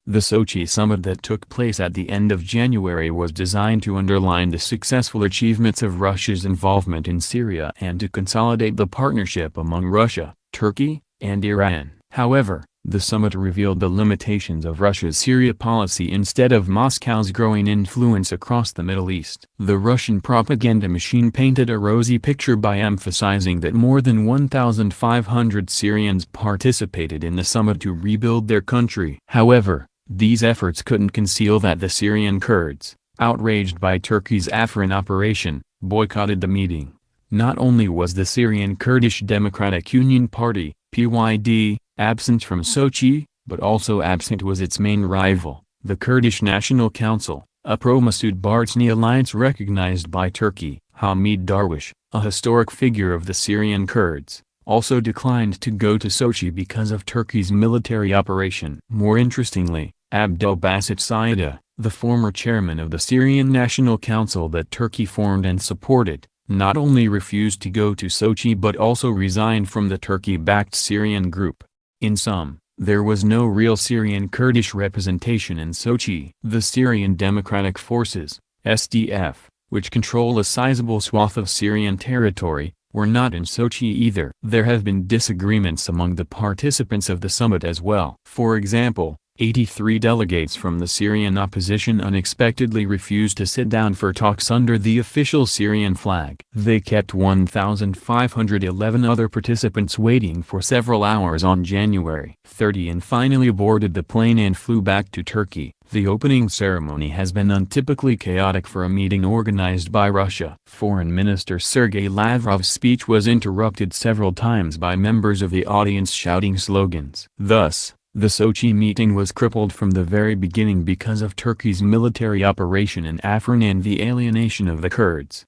The Sochi summit that took place at the end of January was designed to underline the successful achievements of Russia's involvement in Syria and to consolidate the partnership among Russia, Turkey, and Iran. However, the summit revealed the limitations of Russia's Syria policy instead of Moscow's growing influence across the Middle East. The Russian propaganda machine painted a rosy picture by emphasizing that more than 1,500 Syrians participated in the summit to rebuild their country. However, these efforts couldn't conceal that the Syrian Kurds, outraged by Turkey's Afrin operation, boycotted the meeting. Not only was the Syrian Kurdish Democratic Union Party, PYD, absent from Sochi, but also absent was its main rival, the Kurdish National Council, a pro-Masoud Barzani alliance recognized by Turkey. Hamid Darwish, a historic figure of the Syrian Kurds, also declined to go to Sochi because of Turkey's military operation. More interestingly, Abdel Basit Saida, the former chairman of the Syrian National Council that Turkey formed and supported, not only refused to go to Sochi but also resigned from the Turkey-backed Syrian group. In sum, there was no real Syrian Kurdish representation in Sochi. The Syrian Democratic Forces, SDF, which control a sizable swath of Syrian territory, were not in Sochi either. There have been disagreements among the participants of the summit as well. For example, 83 delegates from the Syrian opposition unexpectedly refused to sit down for talks under the official Syrian flag. They kept 1,511 other participants waiting for several hours on January 30 and finally boarded the plane and flew back to Turkey. The opening ceremony has been untypically chaotic for a meeting organized by Russia. Foreign Minister Sergei Lavrov's speech was interrupted several times by members of the audience shouting slogans. Thus, the Sochi meeting was crippled from the very beginning because of Turkey's military operation in Afrin and the alienation of the Kurds.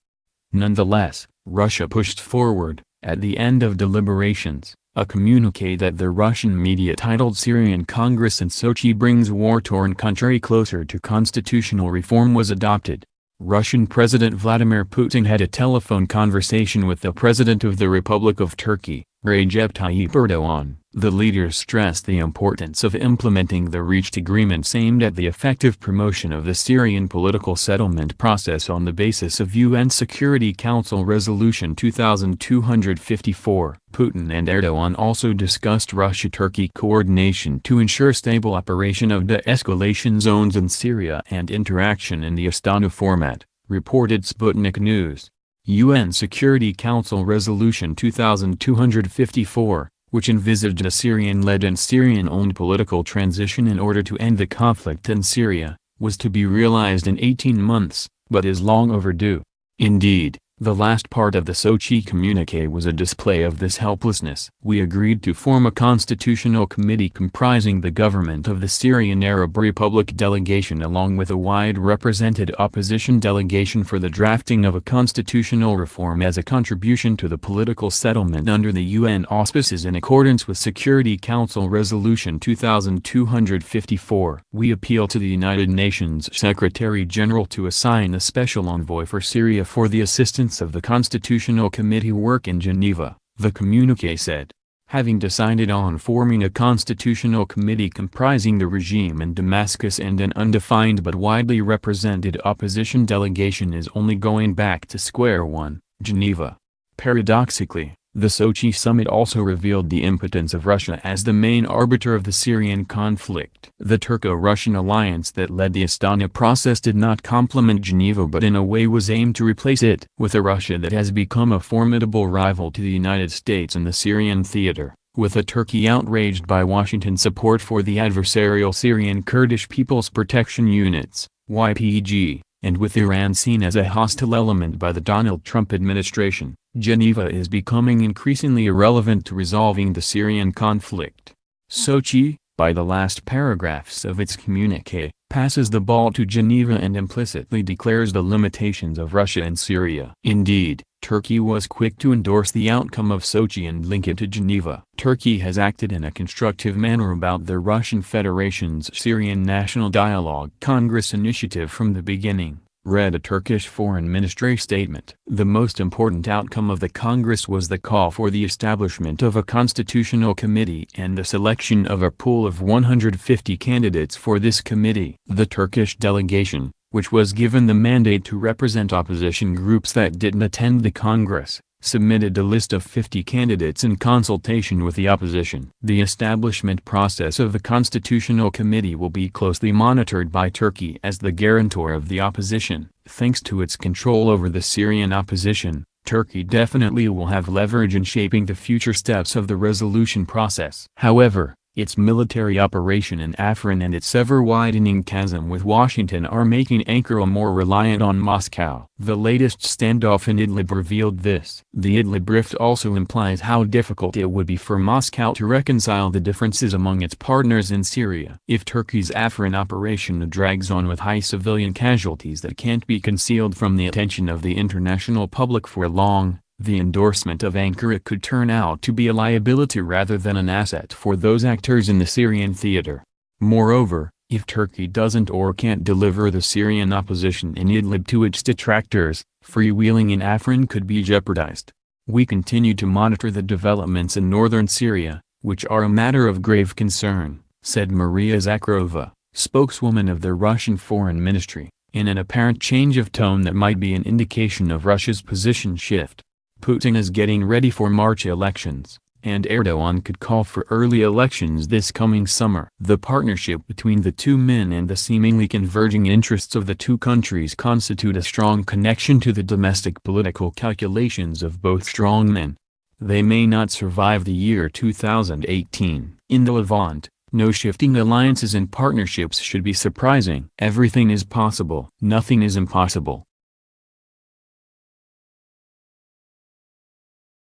Nonetheless, Russia pushed forward, at the end of deliberations, a communiqué that the Russian media titled Syrian Congress in Sochi brings war-torn country closer to constitutional reform was adopted. Russian President Vladimir Putin had a telephone conversation with the President of the Republic of Turkey, Recep Tayyip Erdogan. The leaders stressed the importance of implementing the reached agreements aimed at the effective promotion of the Syrian political settlement process on the basis of UN Security Council Resolution 2254. Putin and Erdogan also discussed Russia-Turkey coordination to ensure stable operation of de-escalation zones in Syria and interaction in the Astana format, reported Sputnik News. UN Security Council Resolution 2254, which envisaged a Syrian-led and Syrian-owned political transition in order to end the conflict in Syria, was to be realized in 18 months, but is long overdue. Indeed, the last part of the Sochi communiqué was a display of this helplessness. We agreed to form a constitutional committee comprising the government of the Syrian Arab Republic delegation along with a wide represented opposition delegation for the drafting of a constitutional reform as a contribution to the political settlement under the UN auspices in accordance with Security Council Resolution 2254. We appeal to the United Nations Secretary-General to assign a special envoy for Syria for the assistance of the Constitutional Committee work in Geneva, the communiqué said. Having decided on forming a constitutional committee comprising the regime in Damascus and an undefined but widely represented opposition delegation is only going back to square one, Geneva. Paradoxically, the Sochi summit also revealed the impotence of Russia as the main arbiter of the Syrian conflict. The Turco-Russian alliance that led the Astana process did not complement Geneva but in a way was aimed to replace it. With a Russia that has become a formidable rival to the United States in the Syrian theater, with a Turkey outraged by Washington support for the adversarial Syrian Kurdish People's Protection Units, YPG, and with Iran seen as a hostile element by the Donald Trump administration, Geneva is becoming increasingly irrelevant to resolving the Syrian conflict. Sochi, by the last paragraphs of its communiqué, passes the ball to Geneva and implicitly declares the limitations of Russia in Syria. Indeed, Turkey was quick to endorse the outcome of Sochi and link it to Geneva. Turkey has acted in a constructive manner about the Russian Federation's Syrian National Dialogue Congress initiative from the beginning. read a Turkish Foreign Ministry statement. The most important outcome of the Congress was the call for the establishment of a constitutional committee and the selection of a pool of 150 candidates for this committee. The Turkish delegation, which was given the mandate to represent opposition groups that didn't attend the Congress, submitted a list of 50 candidates in consultation with the opposition. The establishment process of the Constitutional Committee will be closely monitored by Turkey as the guarantor of the opposition. Thanks to its control over the Syrian opposition, Turkey definitely will have leverage in shaping the future steps of the resolution process. However, its military operation in Afrin and its ever-widening chasm with Washington are making Ankara more reliant on Moscow. The latest standoff in Idlib revealed this. The Idlib rift also implies how difficult it would be for Moscow to reconcile the differences among its partners in Syria. If Turkey's Afrin operation drags on with high civilian casualties that can't be concealed from the attention of the international public for long, the endorsement of Ankara could turn out to be a liability rather than an asset for those actors in the Syrian theater. Moreover, if Turkey doesn't or can't deliver the Syrian opposition in Idlib to its detractors, freewheeling in Afrin could be jeopardized. We continue to monitor the developments in northern Syria, which are a matter of grave concern, said Maria Zakharova, spokeswoman of the Russian Foreign Ministry, in an apparent change of tone that might be an indication of Russia's position shift. Putin is getting ready for March elections, and Erdogan could call for early elections this coming summer. The partnership between the two men and the seemingly converging interests of the two countries constitute a strong connection to the domestic political calculations of both strong men. They may not survive the year 2018. In the Levant, no shifting alliances and partnerships should be surprising. Everything is possible. Nothing is impossible.